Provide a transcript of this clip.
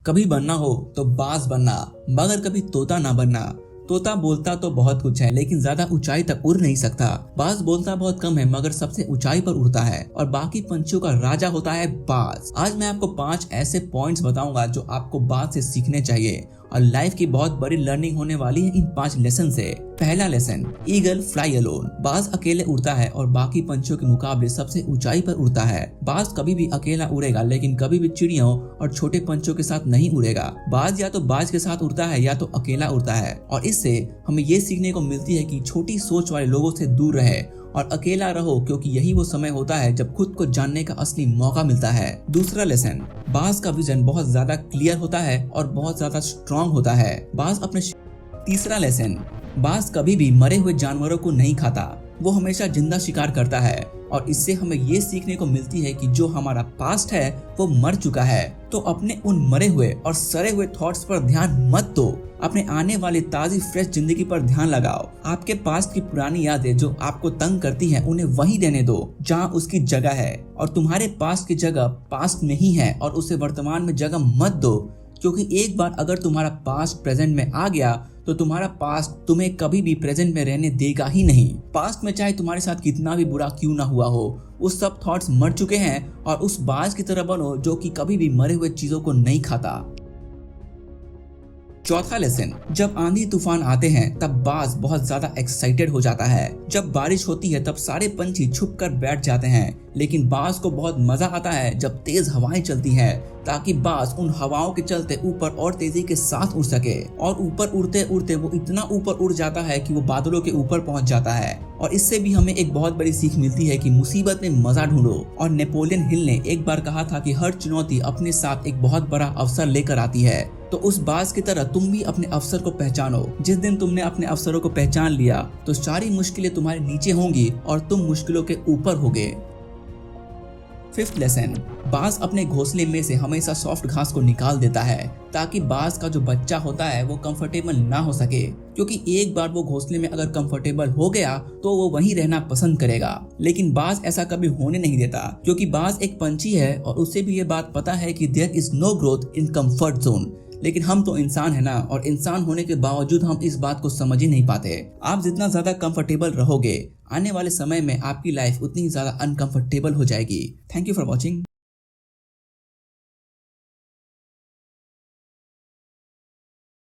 कभी बनना हो तो बाज बनना, मगर कभी तोता ना बनना। तोता बोलता तो बहुत कुछ है लेकिन ज्यादा ऊंचाई तक उड़ नहीं सकता। बाज बोलता बहुत कम है मगर सबसे ऊंचाई पर उड़ता है और बाकी पंछियों का राजा होता है बाज। आज मैं आपको 5 ऐसे पॉइंट्स बताऊंगा जो आपको बाज से सीखने चाहिए और लाइफ की बहुत बड़ी लर्निंग होने वाली है इन 5 लेसन से। पहला लेसन, ईगल फ्लाई अलोन। बाज अकेले उड़ता है और बाकी पंछियों के मुकाबले सबसे ऊंचाई पर उड़ता है। बाज कभी भी अकेला उड़ेगा लेकिन कभी भी चिड़ियों और छोटे पंछियों के साथ नहीं उड़ेगा। बाज या तो बाज के साथ उड़ता है या तो अकेला उड़ता है और इससे हमें ये सीखने को मिलती है कि छोटी सोच वाले लोगों से दूर रहे और अकेला रहो, क्योंकि यही वो समय होता है जब खुद को जानने का असली मौका मिलता है। दूसरा लेसन, बाज का विजन बहुत ज्यादा क्लियर होता है और बहुत ज्यादा स्ट्रॉन्ग होता है। तीसरा लेसन, बाज कभी भी मरे हुए जानवरों को नहीं खाता, वो हमेशा जिंदा शिकार करता है और इससे हमें ये सीखने को मिलती है कि जो हमारा पास्ट है वो मर चुका है, तो अपने उन मरे हुए और सड़े हुए थॉट्स पर ध्यान मत दो, अपने आने वाली ताजी फ्रेश जिंदगी पर ध्यान लगाओ। आपके पास्ट की पुरानी यादें जो आपको तंग करती हैं उन्हें वहीं रहने दो जहां उसकी जगह है और तुम्हारे पास्ट की जगह पास्ट में ही है और उसे वर्तमान में जगह मत दो, क्योंकि एक बार अगर तुम्हारा पास्ट प्रेजेंट में आ गया तो तुम्हारा पास्ट तुम्हें कभी भी प्रेजेंट में रहने देगा ही नहीं। पास्ट में चाहे तुम्हारे साथ कितना भी बुरा क्यों ना हुआ हो, उस सब थॉट्स मर चुके हैं और उस बाज की तरह बनो जो कि कभी भी मरे हुए चीजों को नहीं खाता। चौथा लेसन, जब आंधी तूफान आते हैं तब बाज बहुत ज्यादा एक्साइटेड हो जाता है। जब बारिश होती है तब सारे पंछी छुप कर बैठ जाते हैं, लेकिन बाज को बहुत मजा आता है जब तेज हवाएं चलती हैं, ताकि बाज उन हवाओं के चलते ऊपर और तेजी के साथ उड़ सके। और ऊपर उड़ते उड़ते वो इतना ऊपर उड़ जाता है कि वो बादलों के ऊपर पहुंच जाता है। और इससे भी हमें एक बहुत बड़ी सीख मिलती है कि मुसीबत में मजा ढूंढो। और नेपोलियन हिल ने एक बार कहा था कि हर चुनौती अपने साथ एक बहुत बड़ा अवसर लेकर आती है, तो उस बाज की तरह तुम भी अपने अवसर को पहचानो। जिस दिन तुमने अपने अवसरों को पहचान लिया तो सारी मुश्किलें तुम्हारे नीचे होंगी और तुम मुश्किलों के ऊपर होगे। फिफ्थ लेसन, बाज अपने घोंसले में से हमेशा सॉफ्ट घास को निकाल देता है ताकि बाज का जो बच्चा होता है वो कंफर्टेबल ना हो सके, क्योंकि एक बार वो घोंसले में अगर कंफर्टेबल हो गया तो वो वहीं रहना पसंद करेगा। लेकिन बाज ऐसा कभी होने नहीं देता, क्योंकि बाज एक पंछी है और उसे भी ये बात पता है कि there is no growth in comfort zone. लेकिन हम तो इंसान है ना, और इंसान होने के बावजूद हम इस बात को समझ ही नहीं पाते। आप जितना ज्यादा कंफर्टेबल रहोगे, आने वाले समय में आपकी लाइफ उतनी ज्यादा अनकंफर्टेबल हो जाएगी। Thank you for watching.